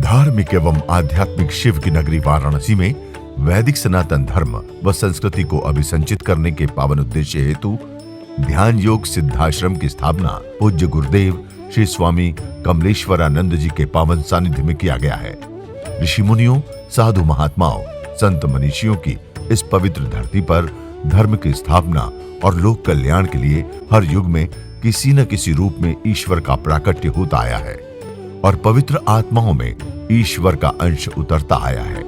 धार्मिक एवं आध्यात्मिक शिव की नगरी वाराणसी में वैदिक सनातन धर्म व संस्कृति को अभिसंचित करने के पावन उद्देश्य हेतु ध्यान योग सिद्धाश्रम की स्थापना पूज्य गुरुदेव श्री स्वामी कमलेश्वरानंद जी के पावन सानिध्य में किया गया है। ऋषि मुनियों, साधु महात्माओं, संत मनीषियों की इस पवित्र धरती पर धर्म की स्थापना और लोक कल्याण के लिए हर युग में किसी न किसी रूप में ईश्वर का प्राकट्य होता आया है और पवित्र आत्माओं में ईश्वर का अंश उतरता आया है।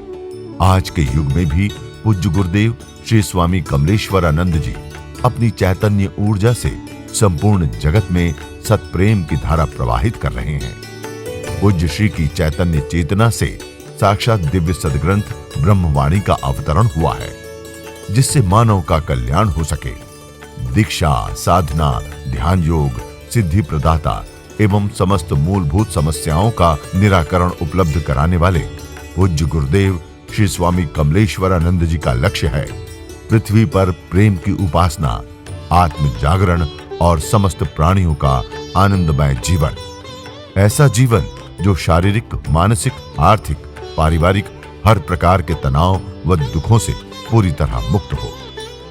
आज के युग में भी पूज्य गुरुदेव श्री स्वामी कमलेश्वरानंद जी अपनी चैतन्य ऊर्जा से संपूर्ण जगत में सत्प्रेम की धारा प्रवाहित कर रहे हैं। पूज्य श्री की चैतन्य चेतना से साक्षात दिव्य सदग्रंथ ब्रह्मवाणी का अवतरण हुआ है, जिससे मानव का कल्याण हो सके। दीक्षा, साधना, ध्यान योग, सिद्धि प्रदाता एवं समस्त मूलभूत समस्याओं का निराकरण उपलब्ध कराने वाले पूज्य गुरुदेव श्री स्वामी कमलेश्वरानंद जी का लक्ष्य है पृथ्वी पर प्रेम की उपासना, आत्म जागरण और समस्त प्राणियों का आनंदमय जीवन। ऐसा जीवन जो शारीरिक, मानसिक, आर्थिक, पारिवारिक हर प्रकार के तनाव व दुखों से पूरी तरह मुक्त हो।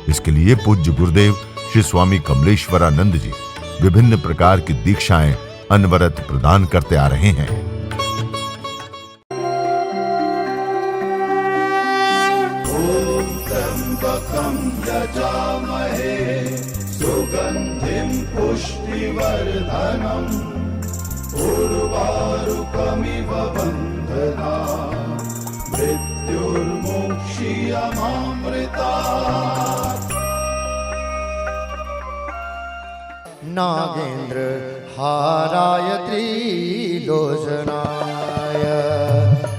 इसके लिए पूज्य गुरुदेव श्री स्वामी कमलेश्वरानंद जी विभिन्न प्रकार की दीक्षाएं अनवरत प्रदान करते आ रहे हैं। ओम त्र्यंबकं यजामहे सुगंधिं पुष्टिवर्धनम् उर्वारुकमिव बन्धनात् मृत्युर्मुक्षीयमामृतात्। नागेन्द्र हाराय त्रिलोचनाय,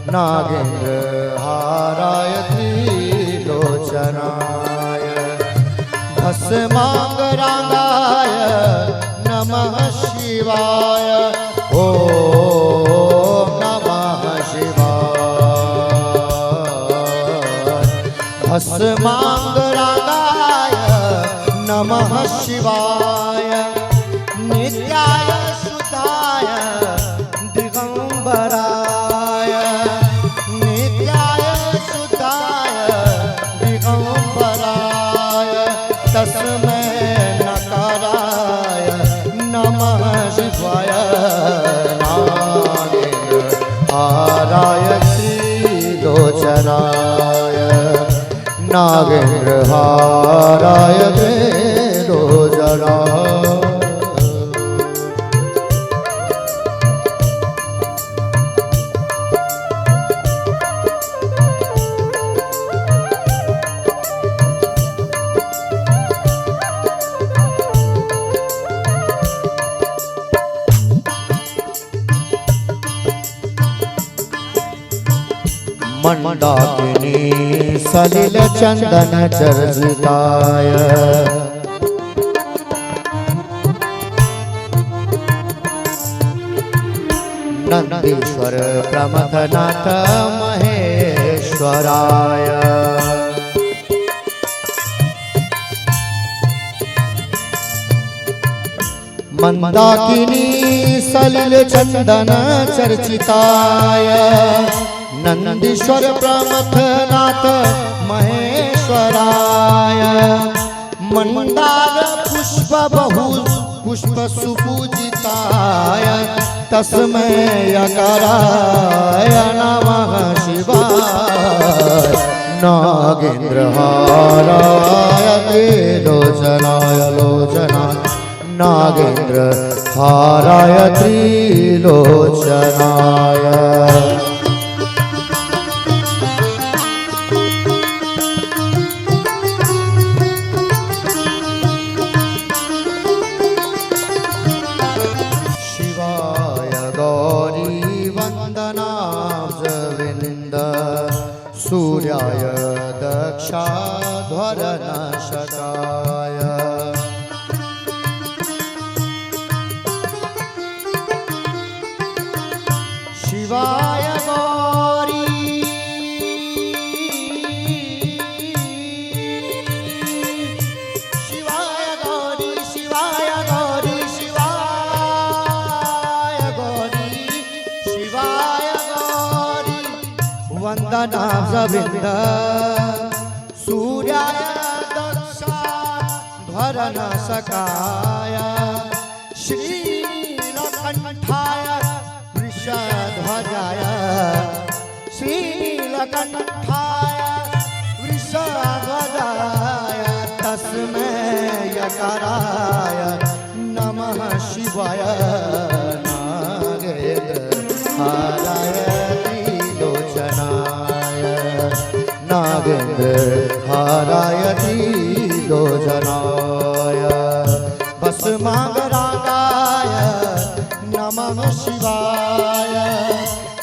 नागेन्द्र हाराय त्रिलोचनाय, भस्मांगरागाय नमः शिवाय। ओम नमः शिवाय। भस्मांगरागाय नमः शिवाय। नित्याय शुद्धाय दिगंबराय, नित्याय शुद्धाय दिगंबराय, तस्मै नकाराय नमः शिवाय। नागेन्द्र हाराय त्रिलोचनाय, नागेन्द्र हाराय त्रिलोचनाय। मंदाकिनी सलिल चंदन चर्चिताय, नंदीश्वर प्रमथनाथ महेश्वराय। मंदाकिनी सलिल चंदन चर्चिताय, नंदीश्वर प्रमथनाथ महेश्वराय। मंदार पुष्प बहु पुष्प सुपूजिताय, तस्मै यकाराय नमः शिवाय। नागेन्द्र हाराय त्रिलोचनाय लोचनाय, नागेन्द्र हाराय त्रिलोचनाय। सूर्याय दक्षाध्वरनाशकाय, शिवाय गौरी शिवाय गौरी शिवाय गौरी शिवाय गौरी शिवाय गौरी वंदना जविंद सूर्याय दक्षा धरन सकाय श्रीलकंठाय वृषध्वजाय श्रीलकंठाय वृषध्वजाय तस्मै यकाराय नमः शिवाय नागेन्द्रहाराय त्रिलोचनाय नागेन्द्रहाराय त्रिलोचनाय भस्मांगरागाय नमः शिवाय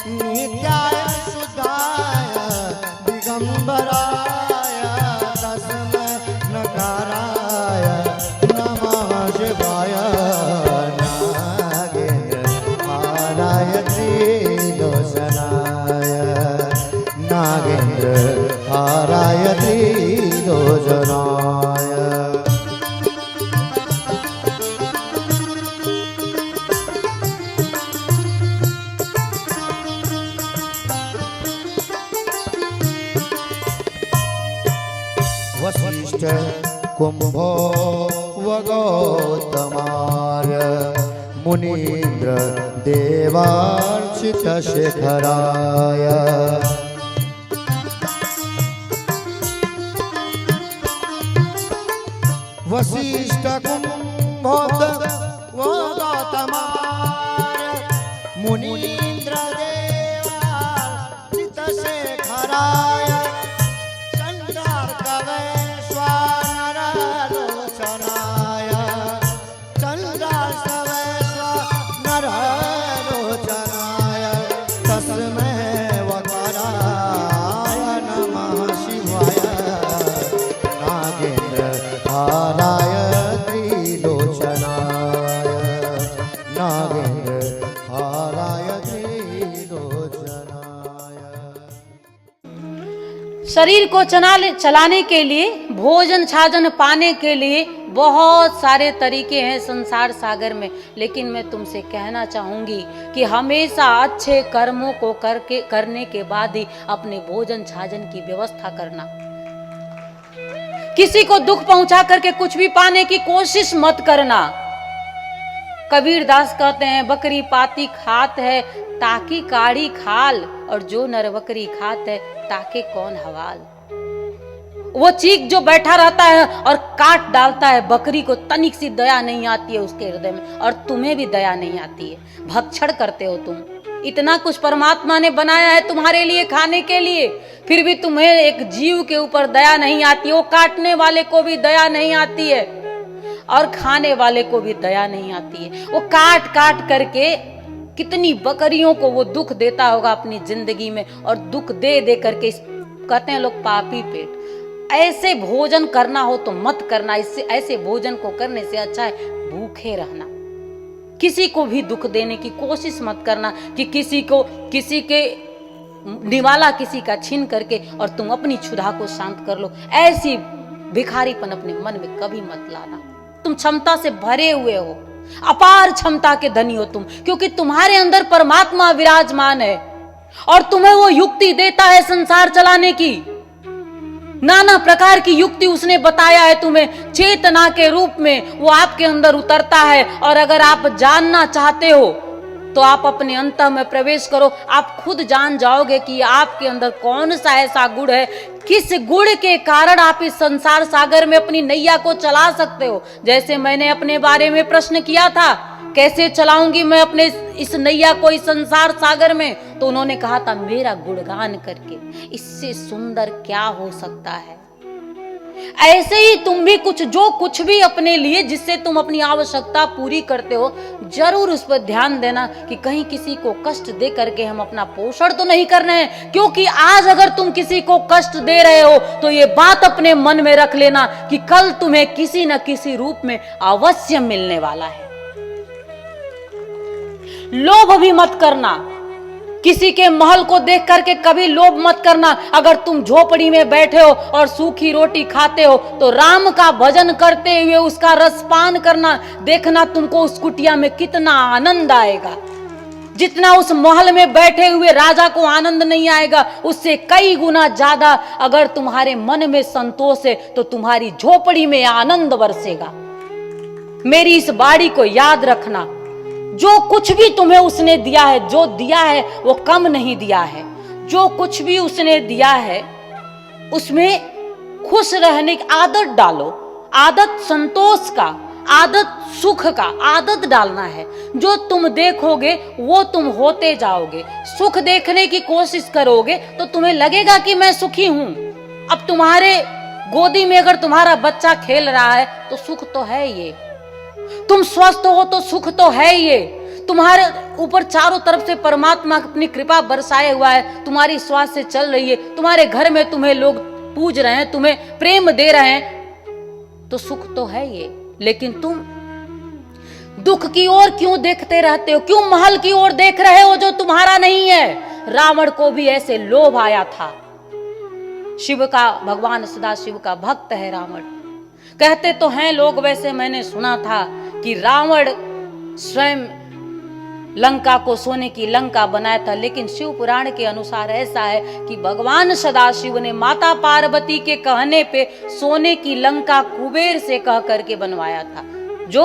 नित्याय शुद्धाय दिगंबराय तस्मै नकाराय नमः शिवाय नागेन्द्रहाराय त्रिलोचनाय नागेन्द्रहाराय त्रिलोचनाय। वसिष्ठ कुंभो वगौतमाय मुनीन्द्र देवार्चित शेखराय वसिष्ठ कुंभो वगौतमाय मुनीन्द्र देवार्चित शेखराय हाराय त्रिलोचनाय नागेन्द्रहाराय त्रिलोचनाय। शरीर को चलाने के लिए, भोजन छाजन पाने के लिए बहुत सारे तरीके हैं संसार सागर में, लेकिन मैं तुमसे कहना चाहूंगी कि हमेशा अच्छे कर्मों को करने के बाद ही अपने भोजन छाजन की व्यवस्था करना। किसी को दुख पहुंचा करके कुछ भी पाने की कोशिश मत करना। कबीर दास कहते हैं, बकरी पाती खात है ताकि काढ़ी खाल, और जो नर बकरी खात है ताके कौन हवाल। वो चीख जो बैठा रहता है और काट डालता है, बकरी को तनिक सी दया नहीं आती है उसके हृदय में, और तुम्हें भी दया नहीं आती है। भक्षण करते हो तुम। इतना कुछ परमात्मा ने बनाया है तुम्हारे लिए खाने के लिए, फिर भी तुम्हें एक जीव के ऊपर दया नहीं आती। वो काटने वाले को भी दया नहीं आती है और खाने वाले को भी दया नहीं आती है। वो काट काट करके कितनी बकरियों को वो दुख देता होगा अपनी जिंदगी में, और दुख दे दे करके कहते हैं लोग पापी पेट। ऐसे भोजन करना हो तो मत करना। इससे ऐसे भोजन को करने से अच्छा है भूखे रहना। किसी को भी दुख देने की कोशिश मत करना कि किसी के निवाला किसी का छीन करके और तुम अपनी क्षुधा को शांत कर लो। ऐसी भिखारीपन अपने मन में कभी मत लाना। तुम क्षमता से भरे हुए हो, अपार क्षमता के धनी हो तुम, क्योंकि तुम्हारे अंदर परमात्मा विराजमान है और तुम्हें वो युक्ति देता है संसार चलाने की। नाना प्रकार की युक्ति उसने बताया है तुम्हें, चेतना के रूप में वो आपके अंदर उतरता है। और अगर आप जानना चाहते हो तो आप अपने अंतः में प्रवेश करो, आप खुद जान जाओगे कि आपके अंदर कौन सा ऐसा गुण है, किस गुण के कारण आप इस संसार सागर में अपनी नैया को चला सकते हो। जैसे मैंने अपने बारे में प्रश्न किया था, कैसे चलाऊंगी मैं अपने इस नैया को इस संसार सागर में, तो उन्होंने कहा था मेरा गुणगान करके। इससे सुंदर क्या हो सकता है। ऐसे ही तुम भी कुछ भी अपने लिए जिससे तुम अपनी आवश्यकता पूरी करते हो, जरूर उस पर ध्यान देना कि कहीं किसी को कष्ट दे करके हम अपना पोषण तो नहीं कर रहे हैं। क्योंकि आज अगर तुम किसी को कष्ट दे रहे हो तो ये बात अपने मन में रख लेना कि कल तुम्हें किसी न किसी रूप में अवश्य मिलने वाला है। लोभ भी मत करना। किसी के महल को देख करके कभी लोभ मत करना। अगर तुम झोपड़ी में बैठे हो और सूखी रोटी खाते हो तो राम का भजन करते हुए उसका रसपान करना। देखना तुमको उस कुटिया में कितना आनंद आएगा। जितना उस महल में बैठे हुए राजा को आनंद नहीं आएगा, उससे कई गुना ज्यादा अगर तुम्हारे मन में संतोष है तो तुम्हारी झोपड़ी में आनंद बरसेगा। मेरी इस बाड़ी को याद रखना, जो कुछ भी तुम्हें उसने दिया है, जो दिया है वो कम नहीं दिया है। जो कुछ भी उसने दिया है उसमें खुश रहने की आदत डालो, आदत संतोष का, आदत सुख का, आदत डालना है। जो तुम देखोगे वो तुम होते जाओगे। सुख देखने की कोशिश करोगे तो तुम्हें लगेगा कि मैं सुखी हूं। अब तुम्हारे गोदी में अगर तुम्हारा बच्चा खेल रहा है तो सुख तो है ये। तुम स्वस्थ हो तो सुख तो है ये। तुम्हारे ऊपर चारों तरफ से परमात्मा अपनी कृपा बरसाए हुआ है, तुम्हारी श्वास से चल रही है, तुम्हारे घर में तुम्हें लोग पूज रहे हैं, तुम्हें प्रेम दे रहे हैं, तो सुख तो है ये। लेकिन तुम दुख की ओर क्यों देखते रहते हो? क्यों महल की ओर देख रहे हो जो तुम्हारा नहीं है? रावण को भी ऐसे लोभ आया था। शिव का, भगवान सदाशिव का भक्त है रावण। कहते तो हैं लोग, वैसे मैंने सुना था कि रावण स्वयं लंका को सोने की लंका बनाया था, लेकिन शिव पुराण के अनुसार ऐसा है कि भगवान सदाशिव ने माता पार्वती के कहने पे सोने की लंका कुबेर से कह करके बनवाया था। जो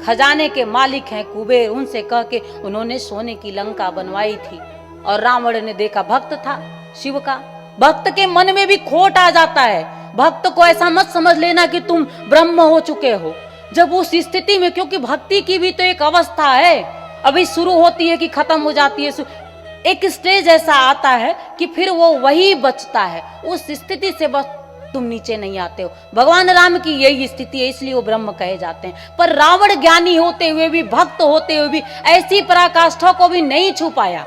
खजाने के मालिक हैं कुबेर, उनसे कह के उन्होंने सोने की लंका बनवाई थी। और रावण ने देखा, भक्त था शिव का, भक्त के मन में भी खोट आ जाता है। भक्त को ऐसा मत समझ लेना कि तुम ब्रह्म हो चुके हो। जब उस स्थिति में, क्योंकि भक्ति की भी तो एक अवस्था है, अभी शुरू होती है कि खत्म हो जाती है, एक स्टेज ऐसा आता है कि फिर वो वही बचता है। उस स्थिति से बस तुम नीचे नहीं आते हो। भगवान राम की यही स्थिति है, इसलिए वो ब्रह्म कहे जाते हैं। पर रावण ज्ञानी होते हुए भी, भक्त होते हुए भी ऐसी पराकाष्ठा को भी नहीं छू पाया।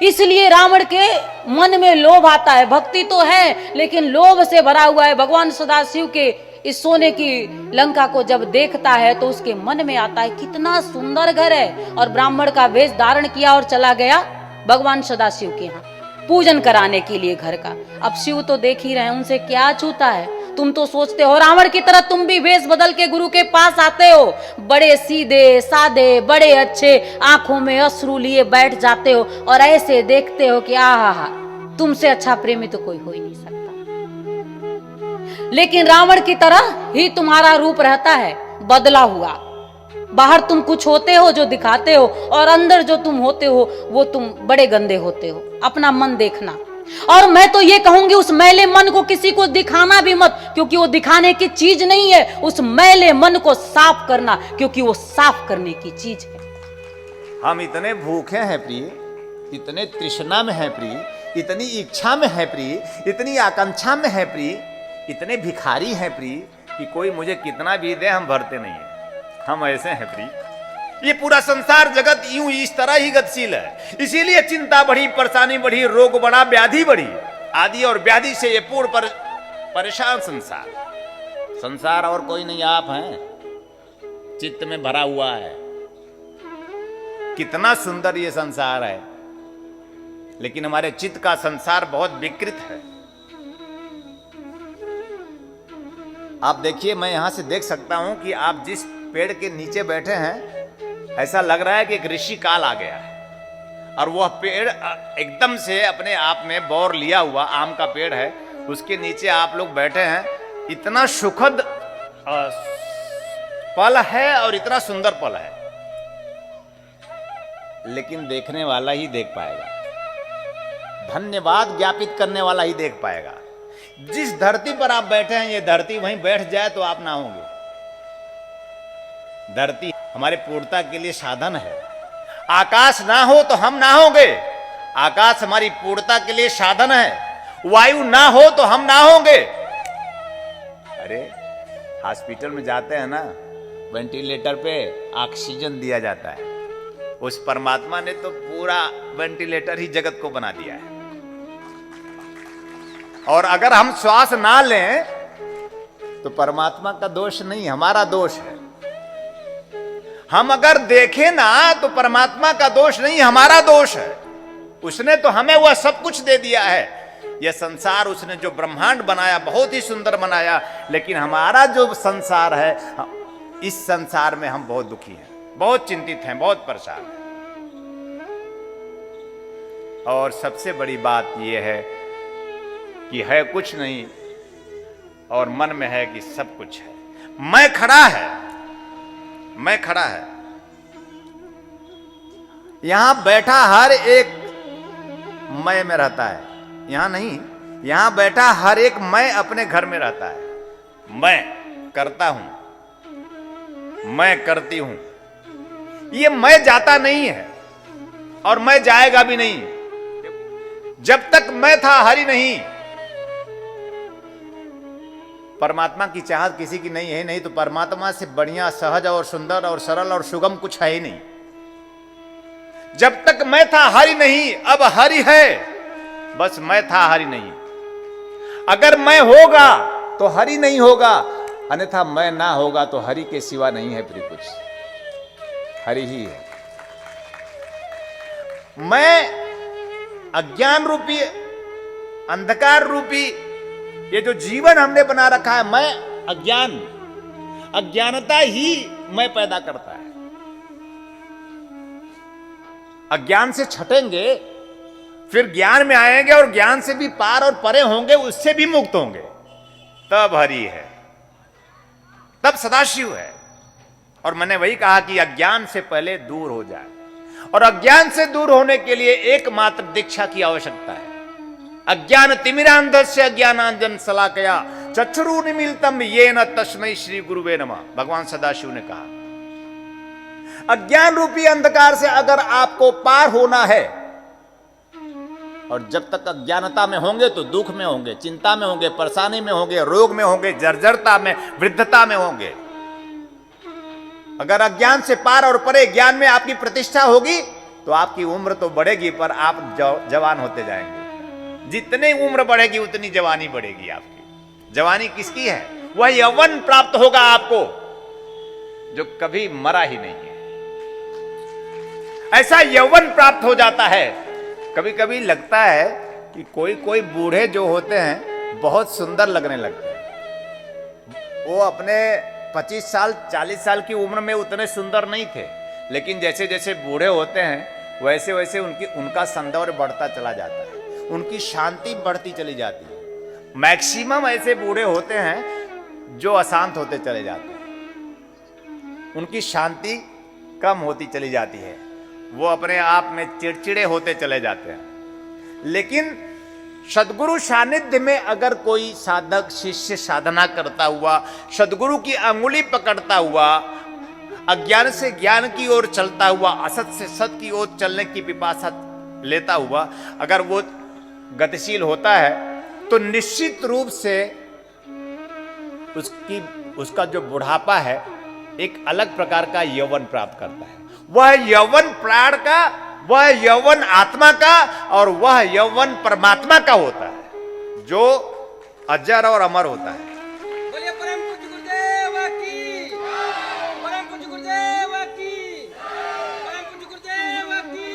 इसलिए रावण के मन में लोभ आता है। भक्ति तो है लेकिन लोभ से भरा हुआ है। भगवान सदाशिव के इस सोने की लंका को जब देखता है तो उसके मन में आता है कितना सुंदर घर है, और ब्राह्मण का वेश धारण किया और चला गया भगवान सदाशिव के यहाँ पूजन कराने के लिए घर का। अब शिव तो देख ही रहे हैं, उनसे क्या छूता है। तुम तो सोचते हो रावण की तरह तुम भी वेश बदल के गुरु के पास आते हो, बड़े सीधे सादे, बड़े अच्छे, आंखों में अश्रु लिए बैठ जाते हो और ऐसे देखते हो कि आहा, तुमसे अच्छा प्रेमी तो कोई हो ही नहीं सकता। लेकिन रावण की तरह ही तुम्हारा रूप रहता है, बदला हुआ। बाहर तुम कुछ होते हो जो दिखाते हो, और अंदर जो तुम होते हो वो तुम बड़े गंदे होते हो। अपना मन देखना। और मैं तो ये कहूंगी, उस मैले मन को किसी को दिखाना भी मत, क्योंकि वो दिखाने की चीज नहीं है। उस मैले मन को साफ करना, क्योंकि वो साफ करने की चीज है। हम इतने भूखे हैं प्रिय, इतने तृष्णा में है प्रिय, इतनी इच्छा में है प्रिय, इतनी आकांक्षा में है प्रिय, इतने भिखारी हैं प्रिय कि कोई मुझे कितना भी दे हम भरते नहीं है। हम ऐसे हैं प्रिय। ये पूरा संसार जगत यूं इस तरह ही गतिशील है। इसीलिए चिंता बढ़ी, परेशानी बढ़ी, रोग बढ़ा, व्याधि बढ़ी। आदि और व्याधि से ये पूर्ण परेशान संसार। संसार और कोई नहीं, आप हैं। चित्त में भरा हुआ है। कितना सुंदर ये संसार है, लेकिन हमारे चित्त का संसार बहुत विकृत है। आप देखिए, मैं यहां से देख सकता हूं कि आप जिस पेड़ के नीचे बैठे हैं, ऐसा लग रहा है कि एक ऋषि काल आ गया है, और वह पेड़ एकदम से अपने आप में बौर लिया हुआ आम का पेड़ है, उसके नीचे आप लोग बैठे हैं। इतना सुखद पल है और इतना सुंदर पल है, लेकिन देखने वाला ही देख पाएगा, धन्यवाद ज्ञापित करने वाला ही देख पाएगा। जिस धरती पर आप बैठे हैं, ये धरती वहीं बैठ जाए तो आप ना होंगे। धरती हमारे पूर्णता के लिए साधन है। आकाश ना हो तो हम ना होंगे। आकाश हमारी पूर्णता के लिए साधन है। वायु ना हो तो हम ना होंगे। अरे हॉस्पिटल में जाते हैं ना, वेंटिलेटर पे ऑक्सीजन दिया जाता है। उस परमात्मा ने तो पूरा वेंटिलेटर ही जगत को बना दिया है। और अगर हम श्वास ना लें तो परमात्मा का दोष नहीं, हमारा दोष है। हम अगर देखें ना तो परमात्मा का दोष नहीं, हमारा दोष है। उसने तो हमें वह सब कुछ दे दिया है। यह संसार उसने जो ब्रह्मांड बनाया, बहुत ही सुंदर बनाया, लेकिन हमारा जो संसार है, इस संसार में हम बहुत दुखी हैं, बहुत चिंतित हैं, बहुत परेशान हैं। और सबसे बड़ी बात यह है कि है कुछ नहीं और मन में है कि सब कुछ है। मैं खड़ा है, मैं खड़ा है। यहां बैठा हर एक मैं में रहता है, यहां नहीं, यहां बैठा हर एक मैं अपने घर में रहता है। मैं करता हूं, मैं करती हूं। ये मैं जाता नहीं है और मैं जाएगा भी नहीं। जब तक मैं था हरि नहीं। परमात्मा की चाहत किसी की नहीं है, नहीं तो परमात्मा से बढ़िया, सहज और सुंदर और सरल और सुगम कुछ है ही नहीं। जब तक मैं था हरि नहीं, अब हरि है, बस मैं था हरि नहीं। अगर मैं होगा तो हरि नहीं होगा, अन्यथा मैं ना होगा तो हरि के सिवा नहीं है फिर कुछ, हरि ही है। मैं अज्ञान रूपी, अंधकार रूपी ये जो जीवन हमने बना रखा है, मैं अज्ञान, अज्ञानता ही मैं पैदा करता है। अज्ञान से छटेंगे, फिर ज्ञान में आएंगे और ज्ञान से भी पार और परे होंगे, उससे भी मुक्त होंगे, तब हरि है, तब सदाशिव है। और मैंने वही कहा कि अज्ञान से पहले दूर हो जाए, और अज्ञान से दूर होने के लिए एकमात्र दीक्षा की आवश्यकता है। अज्ञान तिमिरांधस्य अज्ञानांजन शलाकया चक्षुरुन्मीलितं येन तस्मै श्री गुरुवे नमः, भगवान सदाशिव ने कहा। अज्ञान रूपी अंधकार से अगर आपको पार होना है, और जब तक अज्ञानता में होंगे तो दुख में होंगे, चिंता में होंगे, परेशानी में होंगे, रोग में होंगे, जर्जरता में, वृद्धता में होंगे। अगर अज्ञान से पार और परे ज्ञान में आपकी प्रतिष्ठा होगी तो आपकी उम्र तो बढ़ेगी, पर आप जवान होते जाएंगे। जितनी उम्र बढ़ेगी उतनी जवानी बढ़ेगी आपकी। जवानी किसकी है? वह यौवन प्राप्त होगा आपको जो कभी मरा ही नहीं है। ऐसा यौवन प्राप्त हो जाता है। कभी कभी लगता है कि कोई कोई बूढ़े जो होते हैं बहुत सुंदर लगने लगते हैं। वो अपने 25 साल 40 साल की उम्र में उतने सुंदर नहीं थे, लेकिन जैसे जैसे बूढ़े होते हैं वैसे वैसे उनका सौंदर्य बढ़ता चला जाता है, उनकी शांति बढ़ती चली जाती है। मैक्सिमम ऐसे बूढ़े होते हैं जो अशांत होते चले जाते हैं, उनकी शांति कम होती चली जाती है, वो अपने आप में चिड़चिड़े होते चले जाते हैं। लेकिन सदगुरु सानिध्य में अगर कोई साधक शिष्य साधना करता हुआ, सदगुरु की अंगुली पकड़ता हुआ, अज्ञान से ज्ञान की ओर चलता हुआ, असत से सत की ओर चलने की पिपासा लेता हुआ अगर वो गतिशील होता है तो निश्चित रूप से उसका जो बुढ़ापा है एक अलग प्रकार का यौवन प्राप्त करता है। वह यौवन प्राण का, वह यौवन आत्मा का, और वह यौवन परमात्मा का होता है जो अजर और अमर होता है। बोलिए परम पूज्य गुरुदेव की, परम पूज्य गुरुदेव की, परम पूज्य गुरुदेव की।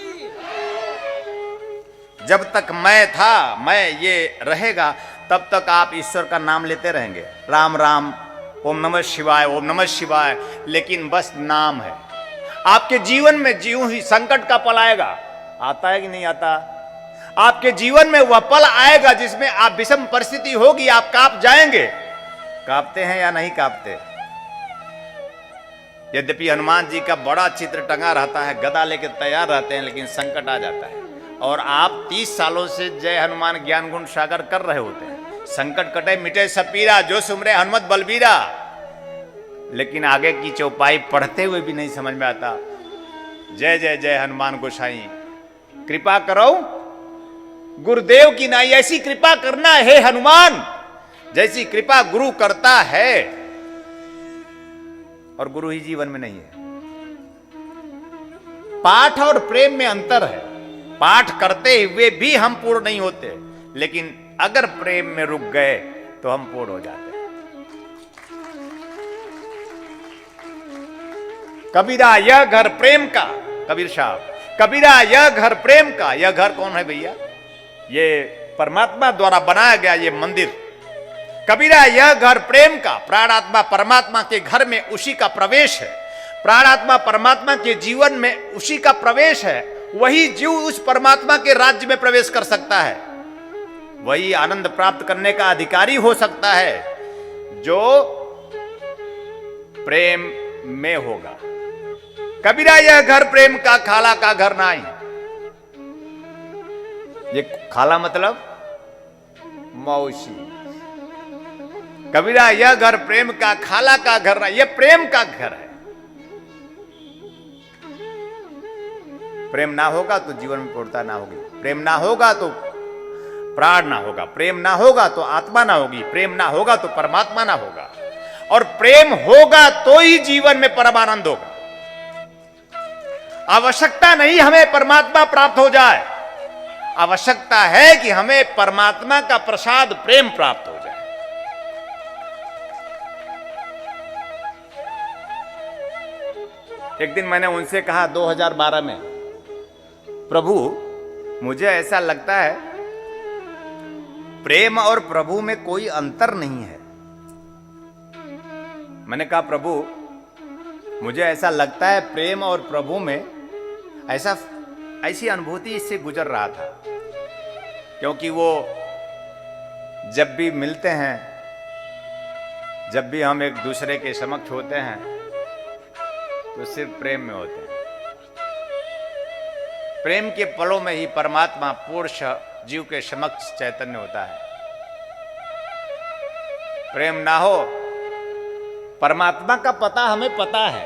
जब तक मैं था, मैं ये रहेगा, तब तक आप ईश्वर का नाम लेते रहेंगे। राम राम, ओम नमः शिवाय, ओम नमः शिवाय, लेकिन बस नाम है। आपके जीवन में ज्यों ही संकट का पल आएगा, आता है कि नहीं आता? आपके जीवन में वह पल आएगा जिसमें आप विषम परिस्थिति होगी, आप कांप जाएंगे। कांपते हैं या नहीं कांपते? यद्यपि हनुमान जी का बड़ा चित्र टंगा रहता है, गदा लेके तैयार रहते हैं, लेकिन संकट आ जाता है और आप 30 सालों से जय हनुमान ज्ञान गुण सागर कर रहे होते हैं। संकट कटे मिटे सब पीरा, जो सुमरे हनुमत बलबीरा। लेकिन आगे की चौपाई पढ़ते हुए भी नहीं समझ में आता। जय जय जय हनुमान गोसाई, कृपा करो गुरुदेव की नाई। ऐसी कृपा करना है हनुमान जैसी कृपा गुरु करता है, और गुरु ही जीवन में नहीं है। पाठ और प्रेम में अंतर है। पाठ करते हुए भी हम पूर्ण नहीं होते, लेकिन अगर प्रेम में रुक गए तो हम पूर्ण हो जाते हैं। कबीरा यह घर प्रेम का, कबीर साहब, कबीरा यह घर प्रेम का। यह घर कौन है भैया? ये परमात्मा द्वारा बनाया गया ये मंदिर। कबीरा यह घर प्रेम का। प्राणात्मा परमात्मा के घर में उसी का प्रवेश है। प्राणात्मा परमात्मा के जीवन में उसी का प्रवेश है। वही जीव उस परमात्मा के राज्य में प्रवेश कर सकता है, वही आनंद प्राप्त करने का अधिकारी हो सकता है जो प्रेम में होगा। कबीरा यह घर प्रेम का खाला का घर नहीं। ये खाला मतलब मौसी। कबीरा यह घर प्रेम का खाला का घर नहीं, यह प्रेम का घर है। प्रेम ना होगा तो जीवन में पूर्णता ना होगी, प्रेम ना होगा तो प्राण ना होगा, प्रेम ना होगा तो आत्मा ना होगी, प्रेम ना होगा तो परमात्मा ना होगा, और प्रेम होगा तो ही जीवन में परमानंद होगा। आवश्यकता नहीं हमें परमात्मा प्राप्त हो जाए, आवश्यकता है कि हमें परमात्मा का प्रसाद प्रेम प्राप्त हो जाए। एक दिन मैंने उनसे कहा 2012 में, प्रभु मुझे ऐसा लगता है प्रेम और प्रभु में कोई अंतर नहीं है। मैंने कहा प्रभु मुझे ऐसा लगता है प्रेम और प्रभु में ऐसी अनुभूति इससे गुजर रहा था, क्योंकि वो जब भी मिलते हैं, जब भी हम एक दूसरे के समक्ष होते हैं तो सिर्फ प्रेम में होते हैं। प्रेम के पलों में ही परमात्मा पूर्ण जीव के समक्ष चैतन्य होता है। प्रेम ना हो, परमात्मा का पता हमें पता है,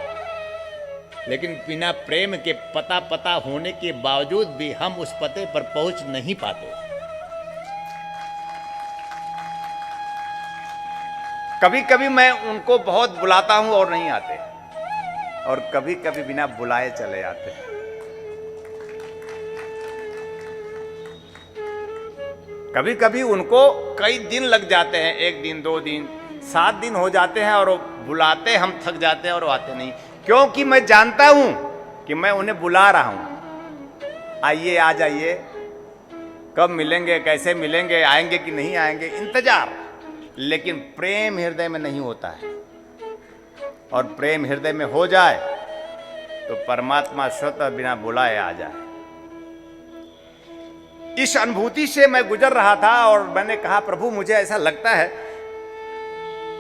लेकिन बिना प्रेम के पता होने के बावजूद भी हम उस पते पर पहुंच नहीं पाते। कभी कभी मैं उनको बहुत बुलाता हूं और नहीं आते, और कभी कभी बिना बुलाए चले आते हैं। कभी कभी उनको कई दिन लग जाते हैं, 1 दिन 2 दिन 7 दिन हो जाते हैं, और वो बुलाते हम थक जाते हैं और वो आते नहीं, क्योंकि मैं जानता हूं कि मैं उन्हें बुला रहा हूं, आइए आ जाइए, कब मिलेंगे, कैसे मिलेंगे, आएंगे कि नहीं आएंगे, इंतजार। लेकिन प्रेम हृदय में नहीं होता है, और प्रेम हृदय में हो जाए तो परमात्मा स्वतः बिना बुलाए आ जाए। इस अनुभूति से मैं गुजर रहा था और मैंने कहा प्रभु मुझे ऐसा लगता है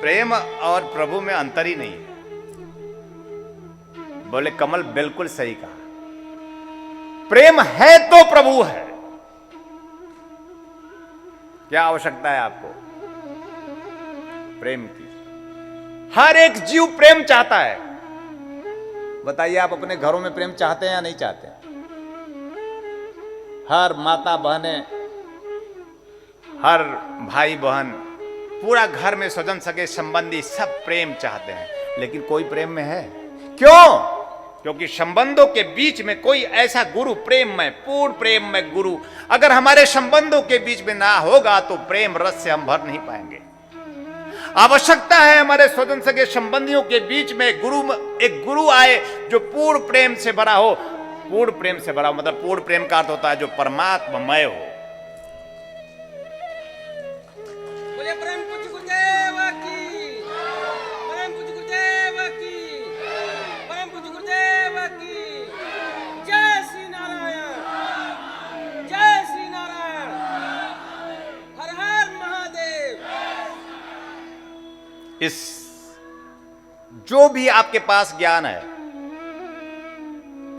प्रेम और प्रभु में अंतर ही नहीं है। बोले कमल बिल्कुल सही कहा, प्रेम है तो प्रभु है। क्या आवश्यकता है आपको? प्रेम की। हर एक जीव प्रेम चाहता है। बताइए आप अपने घरों में प्रेम चाहते हैं या नहीं चाहते हैं? हर माता बहनें, हर भाई बहन, पूरा घर में स्वजन सगे संबंधी सब प्रेम चाहते हैं, लेकिन कोई प्रेम में है? क्यों? क्योंकि संबंधों के बीच में कोई ऐसा गुरु प्रेम में, पूर्ण प्रेम में गुरु अगर हमारे संबंधों के बीच में ना होगा तो प्रेम रस से हम भर नहीं पाएंगे। आवश्यकता है हमारे स्वजन सगे संबंधियों के बीच में एक गुरु आए जो पूर्ण प्रेम से भरा हो। पूर्ण प्रेम से भरा हो मतलब पूर्ण प्रेम का अर्थ होता है जो परमात्ममय हो। बोले परम पूज्य गुरुदेव की, परम पूज्य गुरुदेव की, परम पूज्य गुरुदेव की। जय श्री नारायण, जय श्री नारायण, हर हर महादेव। इस जो भी आपके पास ज्ञान है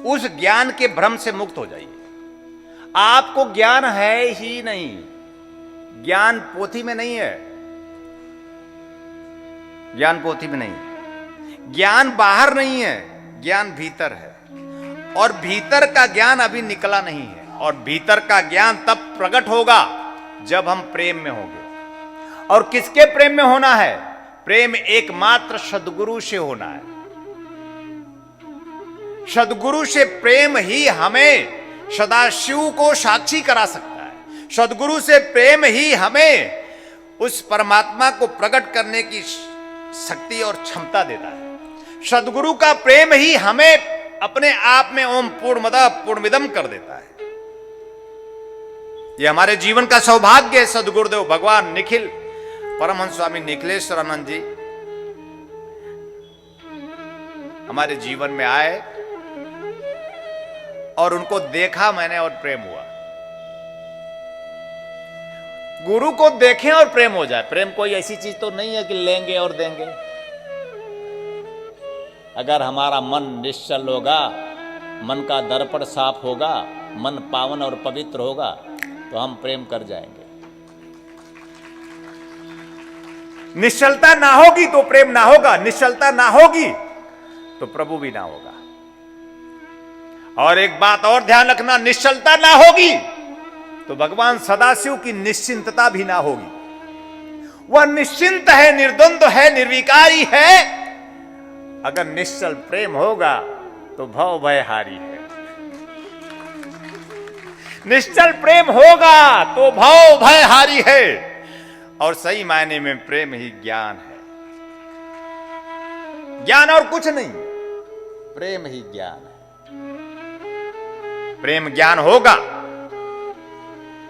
उस ज्ञान के भ्रम से मुक्त हो जाइए। आपको ज्ञान है ही नहीं, ज्ञान पोथी में नहीं है, ज्ञान पोथी में नहीं, ज्ञान बाहर नहीं है, ज्ञान भीतर है, और भीतर का ज्ञान अभी निकला नहीं है, और भीतर का ज्ञान तब प्रकट होगा जब हम प्रेम में होंगे। और किसके प्रेम में होना है? प्रेम एकमात्र सद्गुरु से होना है। सद्गुरु से प्रेम ही हमें सदाशिव को साक्षी करा सकता है। सद्गुरु से प्रेम ही हमें उस परमात्मा को प्रकट करने की शक्ति और क्षमता देता है। सद्गुरु का प्रेम ही हमें अपने आप में ओम पूर्णमदः पूर्णमिदम् कर देता है। यह हमारे जीवन का सौभाग्य है। सद्गुरुदेव भगवान निखिल परमहंस स्वामी निखिलेश्वरानंद जी हमारे जीवन में आए और उनको देखा मैंने और प्रेम हुआ। गुरु को देखें और प्रेम हो जाए। प्रेम कोई ऐसी चीज तो नहीं है कि लेंगे और देंगे। अगर हमारा मन निश्चल होगा, मन का दर्पण साफ होगा, मन पावन और पवित्र होगा, तो हम प्रेम कर जाएंगे। निश्चलता ना होगी तो प्रेम ना होगा, निश्चलता ना होगी तो प्रभु भी ना होगा। और एक बात और ध्यान रखना, निश्चलता ना होगी तो भगवान सदाशिव की निश्चिंतता भी ना होगी। वह निश्चिंत है, निर्द्वंद्व है, निर्विकारी है। अगर निश्चल प्रेम होगा तो भव भयहारी है। निश्चल प्रेम होगा तो भव भयहारी है। और सही मायने में प्रेम ही ज्ञान है। ज्ञान और कुछ नहीं, प्रेम ही ज्ञान है। प्रेम ज्ञान होगा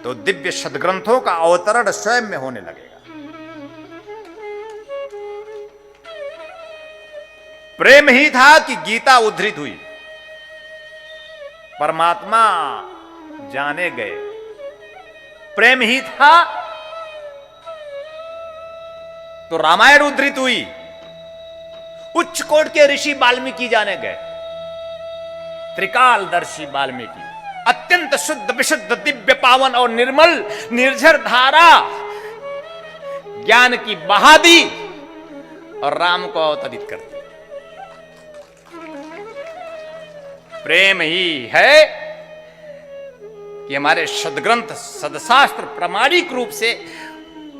तो दिव्य सद्ग्रंथों का अवतरण स्वयं में होने लगेगा। प्रेम ही था कि गीता उद्धृत हुई, परमात्मा जाने गए। प्रेम ही था तो रामायण उद्धृत हुई, उच्च कोट के ऋषि वाल्मीकि जाने गए। त्रिकालदर्शी वाल्मीकि अत्यंत शुद्ध विशुद्ध दिव्य पावन और निर्मल निर्झर धारा ज्ञान की बहा दी और राम को अवतरित कर दिया। प्रेम ही है कि हमारे सद्ग्रंथ सदशास्त्र प्रामाणिक रूप से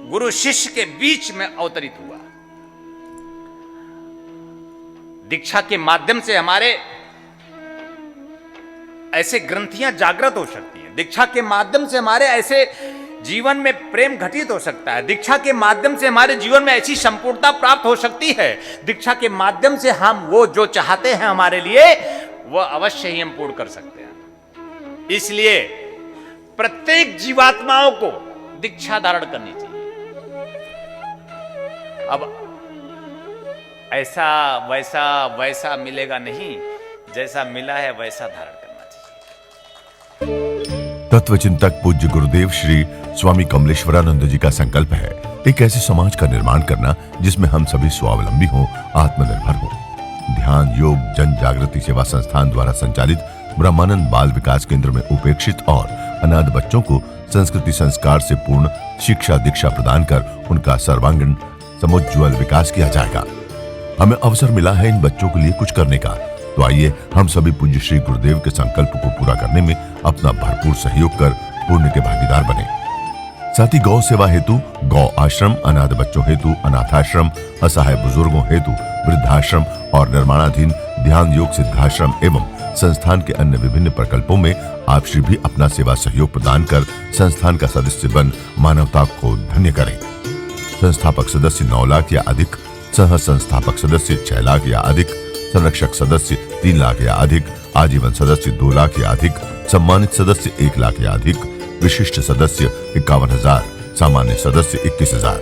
गुरु शिष्य के बीच में अवतरित हुआ। दीक्षा के माध्यम से हमारे ऐसे ग्रंथियां जागृत हो सकती हैं। दीक्षा के माध्यम से हमारे ऐसे जीवन में प्रेम घटित हो सकता है। दीक्षा के माध्यम से हमारे जीवन में ऐसी संपूर्णता प्राप्त हो सकती है। दीक्षा के माध्यम से हम वो जो चाहते हैं हमारे लिए वह अवश्य ही हम पूर्ण कर सकते हैं। इसलिए प्रत्येक जीवात्माओं को दीक्षा धारण करनी चाहिए। अब ऐसा वैसा वैसा मिलेगा नहीं, जैसा मिला है वैसा धारण करना चाहिए। तत्वचिंतक पूज्य गुरुदेव श्री स्वामी कमलेश्वरानंद जी का संकल्प है एक ऐसे समाज का निर्माण करना जिसमें हम सभी स्वावलंबी हों, आत्मनिर्भर हों। ध्यान योग जन जागृति सेवा संस्थान द्वारा संचालित ब्रह्मानंद बाल विकास केंद्र में उपेक्षित और अनाथ बच्चों को संस्कृति संस्कार से पूर्ण शिक्षा दीक्षा प्रदान कर उनका सर्वांगीण समुज्ज्वल विकास किया जाएगा। हमें अवसर मिला है इन बच्चों के लिए कुछ करने का, तो आइए हम सभी पूज्य श्री गुरुदेव के संकल्प को पूरा करने में अपना भरपूर सहयोग कर पुण्य के भागीदार बने। साथ ही गौ सेवा हेतु गौ आश्रम, अनाथ बच्चों हेतु अनाथाश्रम, असहाय बुजुर्गों हेतु वृद्धाश्रम और निर्माणाधीन ध्यान योग सिद्धाश्रम एवं संस्थान के अन्य विभिन्न प्रकल्पों में आप श्री भी अपना सेवा सहयोग प्रदान कर संस्थान का सदस्य बन मानवता को धन्य करें। संस्थापक सदस्य 9 लाख या अधिक, सह संस्थापक सदस्य 6 लाख या अधिक, संरक्षक सदस्य 3 लाख या अधिक, आजीवन सदस्य 2 लाख या अधिक, सम्मानित सदस्य 1 लाख या अधिक, विशिष्ट सदस्य 51,000, सामान्य सदस्य 21,000।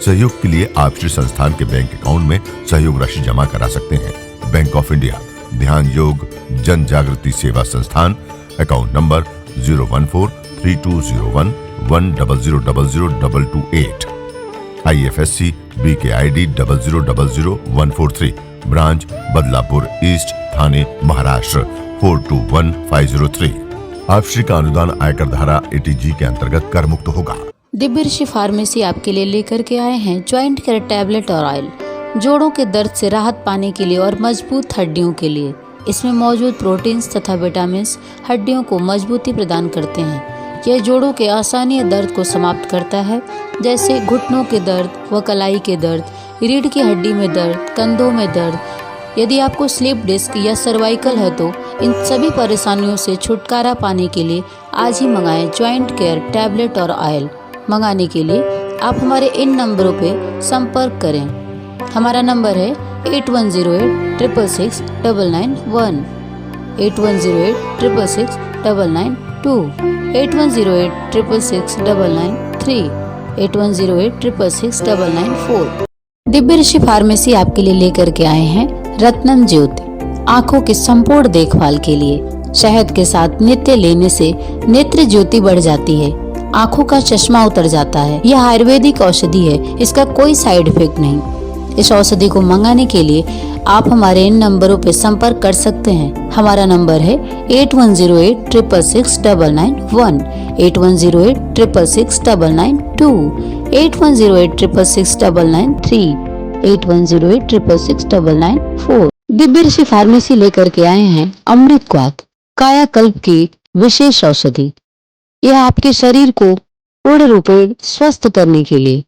सहयोग के लिए आप श्री संस्थान के बैंक अकाउंट में सहयोग राशि जमा करा सकते हैं। बैंक ऑफ इंडिया ध्यान योग जन Jagriti Seva Sansthan, account number 014320110002228, IFSC BKID 0000143, branch Badlapur east, Thane Maharashtra 421503। आप श्री का अनुदान आयकर धारा 80G के अंतर्गत कर मुक्त होगा। दिव्य ऋषि फार्मेसी आपके लिए लेकर के आए हैं ज्वाइंट केयर टैबलेट और ऑयल, जोड़ों के दर्द से राहत पाने के लिए और मजबूत हड्डियों के लिए। इसमें मौजूद प्रोटीन्स तथा विटामिन हड्डियों को मजबूती प्रदान करते हैं। यह जोड़ों के आसानी दर्द को समाप्त करता है, जैसे घुटनों के दर्द व कलाई के दर्द, रीढ़ की हड्डी में दर्द, कंधों में दर्द। यदि आपको स्लिप डिस्क या सर्वाइकल है तो इन सभी परेशानियों से छुटकारा पाने के लिए आज ही मंगाएं ज्वाइंट केयर टैबलेट और ऑयल। मंगाने के लिए आप हमारे इन नंबरों पे संपर्क करें। हमारा नंबर है 8108666991, 8108666992, 8108666993, 8108666994। दिव्य ऋषि फार्मेसी आपके लिए लेकर के आए हैं रत्नम ज्योति, आंखों की संपूर्ण देखभाल के लिए। शहद के साथ नित्य लेने से नेत्र ज्योति बढ़ जाती है, आँखों का चश्मा उतर जाता है। यह आयुर्वेदिक औषधि है, इसका कोई साइड इफेक्ट नहीं। इस औषधि को मंगाने के लिए आप हमारे इन नंबरों पर संपर्क कर सकते हैं। हमारा नंबर है 8108666991, 8108666992, 8108666993, 8108666994। दिव्य ऋषि फार्मेसी लेकर के आए हैं अमृत क्वाथ, कायाकल्प की विशेष औषधि। यह आपके शरीर को पूर्ण रूप से स्वस्थ करने के लिए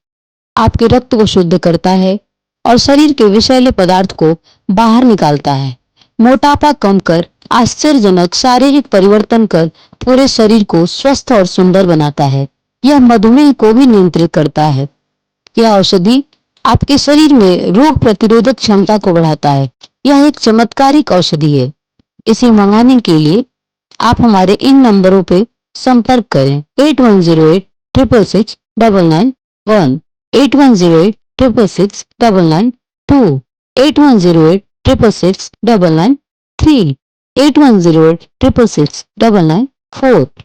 आपके रक्त को शुद्ध करता है और शरीर के विषैले पदार्थ को बाहर निकालता है। मोटापा कम कर आश्चर्यजनक शारीरिक परिवर्तन कर पूरे शरीर को स्वस्थ और सुंदर बनाता है। यह मधुमेह को भी नियंत्रित करता है। यह औषधि आपके शरीर में रोग प्रतिरोधक क्षमता को बढ़ाता है। यह एक चमत्कारिक औषधि है। इसे मंगाने के लिए आप हमारे इन नंबरों पे संपर्क करें 8108666991, 8108666992, 8108666993, 8108666994।